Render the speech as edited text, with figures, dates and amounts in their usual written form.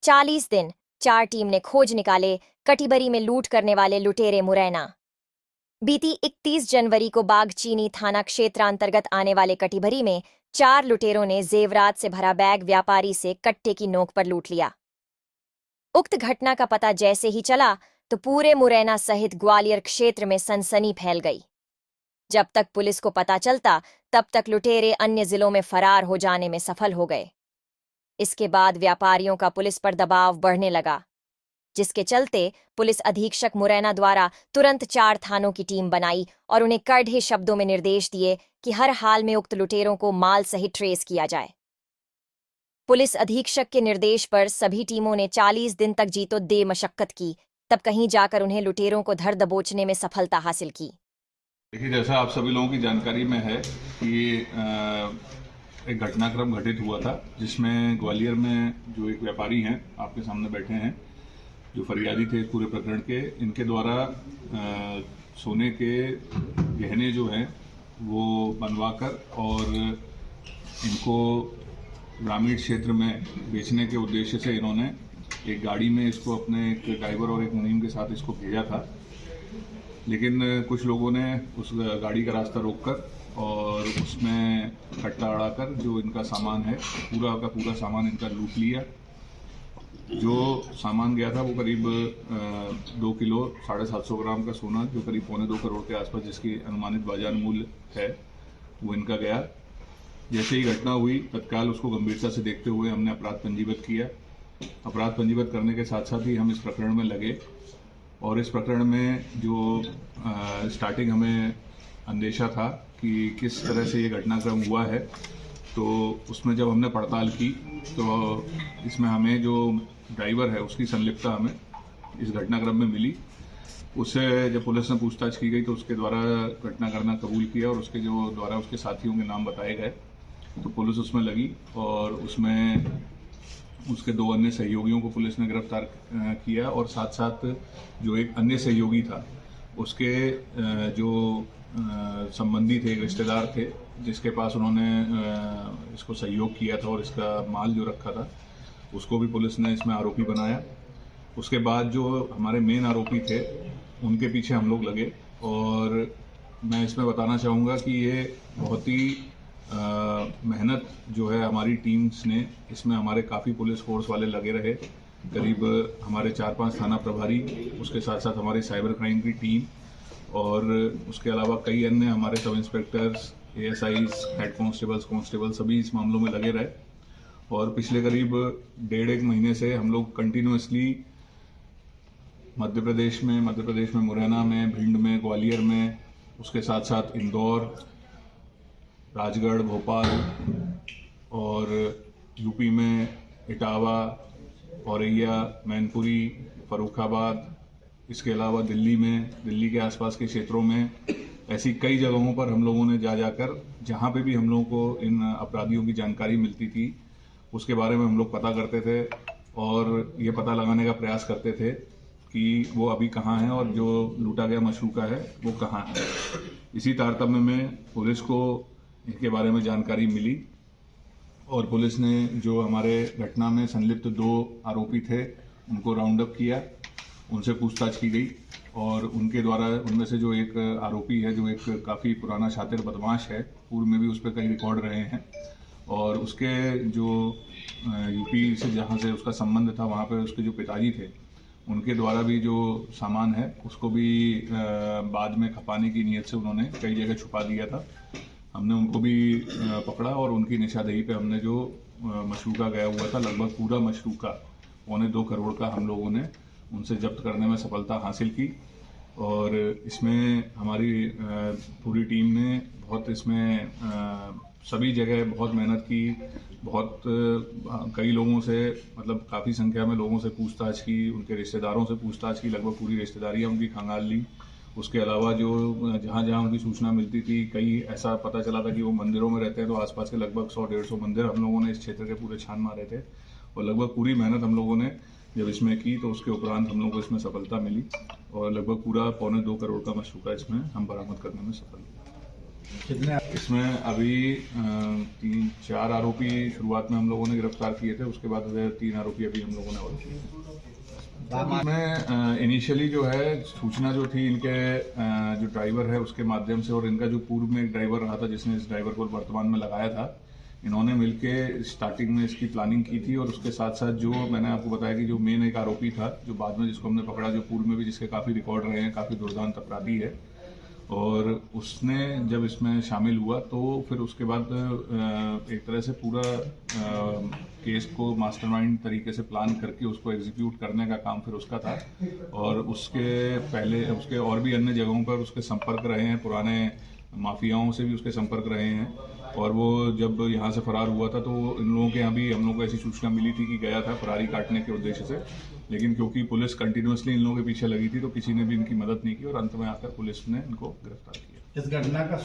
40 दिन 4 टीम ने खोज निकाले कटिबरी में लूट करने वाले लुटेरे मुरैना। बीती 31 जनवरी को बागचीनी थाना क्षेत्र अंतर्गत आने वाले कटिबरी में 4 लुटेरों ने जेवरात से भरा बैग व्यापारी से कट्टे की नोक पर लूट लिया। उक्त घटना का पता जैसे ही चला तो पूरे मुरैना सहित ग्वालियर क्षेत्र में सनसनी फैल गई। जब तक पुलिस को पता चलता तब तक लुटेरे अन्य जिलों में फरार हो जाने में सफल हो गए। इसके बाद व्यापारियों का पुलिस पर दबाव बढ़ने लगा, जिसके चलते पुलिस अधीक्षक मुरैना द्वारा तुरंत 4 थानों की टीम बनाई और उन्हें कड़े शब्दों में निर्देश दिए कि हर हाल में उक्त लुटेरों को माल सहित ट्रेस किया जाए। पुलिस अधीक्षक के निर्देश पर सभी टीमों ने 40 दिन तक जीतो दे मशक्कत की, तब कहीं जाकर उन्हें लुटेरों को धर दबोचने में सफलता हासिल की। देखिए, जैसा आप सभी लोगों की जानकारी में है कि एक घटनाक्रम घटित हुआ था जिसमें ग्वालियर में जो एक व्यापारी हैं, आपके सामने बैठे हैं, जो फरियादी थे इस पूरे प्रकरण के, इनके द्वारा सोने के गहने जो हैं वो बनवाकर और इनको ग्रामीण क्षेत्र में बेचने के उद्देश्य से इन्होंने एक गाड़ी में इसको अपने एक ड्राइवर और एक मुनीम के साथ इसको भेजा था। लेकिन कुछ लोगों ने उस गाड़ी का रास्ता रोककर और उसमें कट्टा अड़ाकर जो इनका सामान है पूरा का पूरा सामान इनका लूट लिया। जो सामान गया था वो करीब 2 किलो 750 ग्राम का सोना, जो करीब 2.25 करोड़ के आसपास जिसकी अनुमानित बाजार मूल्य है, वो इनका गया। जैसे ही घटना हुई तत्काल उसको गंभीरता से देखते हुए हमने अपराध पंजीबद्ध किया। अपराध पंजीबद्ध करने के साथ साथ ही हम इस प्रकरण में लगे और इस प्रकरण में जो स्टार्टिंग हमें अंदेशा था कि किस तरह से ये घटनाक्रम हुआ है, तो उसमें जब हमने पड़ताल की तो इसमें हमें जो ड्राइवर है उसकी संलिप्तता हमें इस घटनाक्रम में मिली। उससे जब पुलिस ने पूछताछ की गई तो उसके द्वारा घटना करना कबूल किया और उसके जो द्वारा उसके साथियों के नाम बताए गए, तो पुलिस उसमें लगी और उसमें उसके 2 अन्य सहयोगियों को पुलिस ने गिरफ्तार किया और साथ साथ जो एक अन्य सहयोगी था उसके जो संबंधी थे, रिश्तेदार थे, जिसके पास उन्होंने इसको सहयोग किया था और इसका माल जो रखा था, उसको भी पुलिस ने इसमें आरोपी बनाया। उसके बाद जो हमारे मेन आरोपी थे उनके पीछे हम लोग लगे और मैं इसमें बताना चाहूँगा कि ये बहुत ही मेहनत जो है हमारी टीम्स ने, इसमें हमारे काफ़ी पुलिस फोर्स वाले लगे रहे, करीब हमारे 4-5 थाना प्रभारी, उसके साथ साथ हमारी साइबर क्राइम की टीम और उसके अलावा कई अन्य हमारे सब इंस्पेक्टर्स, एएसआईज, हेड कांस्टेबल सभी इस मामलों में लगे रहे। और पिछले करीब 1.5 महीने से हम लोग कंटिन्यूसली मध्य प्रदेश में मुरैना में, भिंड में, ग्वालियर में, उसके साथ साथ इंदौर, राजगढ़, भोपाल और यूपी में इटावा, औरैया, मैनपुरी, फर्रुखाबाद, इसके अलावा दिल्ली के आसपास के क्षेत्रों में ऐसी कई जगहों पर हम लोगों ने जाकर जहाँ पे भी हम लोगों को इन अपराधियों की जानकारी मिलती थी उसके बारे में हम लोग पता करते थे और ये पता लगाने का प्रयास करते थे कि वो अभी कहाँ हैं और जो लूटा गया मशरूका है वो कहाँ है। इसी तारतम्य में पुलिस को इनके बारे में जानकारी मिली और पुलिस ने जो हमारे घटना में संलिप्त 2 आरोपी थे उनको राउंड अप किया, उनसे पूछताछ की गई और उनके द्वारा उनमें से जो एक आरोपी है, जो एक काफ़ी पुराना शातिर बदमाश है, पूर्व में भी उस पर कई रिकॉर्ड रहे हैं और उसके जो यूपी से जहाँ से उसका संबंध था वहाँ पे उसके जो पिताजी थे उनके द्वारा भी जो सामान है उसको भी बाद में खपाने की नीयत से उन्होंने कई जगह छुपा दिया था। हमने उनको भी पकड़ा और उनकी निशानदेही पे हमने जो मशरूका गया हुआ था, लगभग पूरा मशरूका 2.25 करोड़ का, हम लोगों ने उनसे जब्त करने में सफलता हासिल की। और इसमें हमारी पूरी टीम ने बहुत इसमें सभी जगह बहुत मेहनत की, बहुत कई लोगों से, मतलब काफ़ी संख्या में लोगों से पूछताछ की, उनके रिश्तेदारों से पूछताछ की, लगभग पूरी रिश्तेदारियाँ उनकी खंगाल ली। उसके अलावा जो जहाँ जहाँ उनकी सूचना मिलती थी, कई ऐसा पता चला था कि वो मंदिरों में रहते हैं, तो आसपास के लगभग 100-150 मंदिर हम लोगों ने इस क्षेत्र के पूरे छान मारे थे और लगभग पूरी मेहनत हम लोगों ने जब इसमें की तो उसके उपरांत हम लोगों को इसमें सफलता मिली और लगभग पूरा 2.25 करोड़ का मशरूका इसमें हम बरामद करने में सफल हुए। कितने? इसमें अभी 3-4 आरोपी शुरुआत में हम लोगों ने गिरफ्तार किए थे, उसके बाद 3 आरोपी अभी हम लोगों ने और किए हैं। इसमें इनिशियली जो है सूचना जो थी इनके जो ड्राइवर है उसके माध्यम से, और इनका जो पूर्व में एक ड्राइवर रहा था जिसने इस ड्राइवर को वर्तमान में लगाया था, इन्होंने मिलके स्टार्टिंग में इसकी प्लानिंग की थी। और उसके साथ साथ जो मैंने आपको बताया कि जो मेन एक आरोपी था जो बाद में जिसको हमने पकड़ा, जो पूर्व में भी जिसके काफ़ी रिकॉर्ड रहे हैं, काफ़ी दुर्दांत अपराधी है, और उसने जब इसमें शामिल हुआ तो फिर उसके बाद एक तरह से पूरा केस को मास्टरमाइंड तरीके से प्लान करके उसको एग्जीक्यूट करने का काम फिर उसका था। और उसके पहले उसके और भी अन्य जगहों पर उसके संपर्क रहे हैं, पुराने माफियाओं से भी उसके संपर्क रहे हैं। और वो जब यहाँ से फरार हुआ था तो इन लोगों के यहाँ भी हम लोगों को ऐसी सूचना मिली थी कि गया था फरारी काटने के उद्देश्य से, लेकिन क्योंकि पुलिस कंटिन्यूअसली इन लोगों के पीछे लगी थी तो किसी ने भी इनकी मदद नहीं की, और अंत में आकर पुलिस ने इनको गिरफ्तार किया। इस घटना का